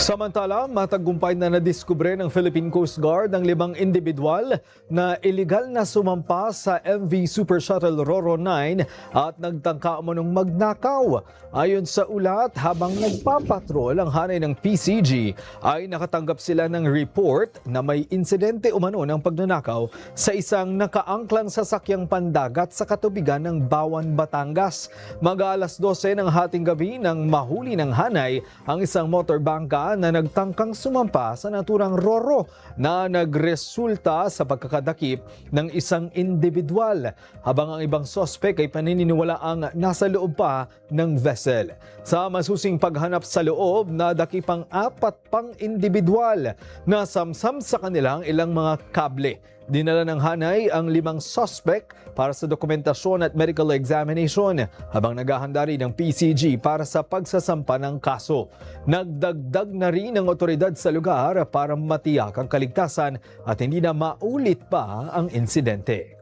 Samantala, matagumpay na nadiskubre ng Philippine Coast Guard ang 5 individual na iligal na sumampa sa MV Super Shuttle Roro 9 at nagtangka umanong magnakaw. Ayon sa ulat, habang nagpapatrol ang hanay ng PCG, ay nakatanggap sila ng report na may insidente umano ng pagnanakaw sa isang nakaangklang sasakyang pandagat sa katubigan ng Bawan, Batangas. Mag-aalas 12 ng hating gabi nang mahuli ng hanay ang isang motorbangka na nagtangkang sumampa sa naturang Roro na nagresulta sa pagkakadakip ng isang individual, habang ang ibang sospek ay paniniwalaang nasa loob pa ng vessel. Sa masusing paghanap sa loob, nadakip ang 4 pang individual na samsam sa kanilang ilang mga kable. Dinala ng hanay ang 5 suspect para sa dokumentasyon at medical examination habang naghahanda rin ng PCG para sa pagsasampa ng kaso. Nagdagdag na rin ang otoridad sa lugar para matiyak ang kaligtasan at hindi na maulit pa ang insidente.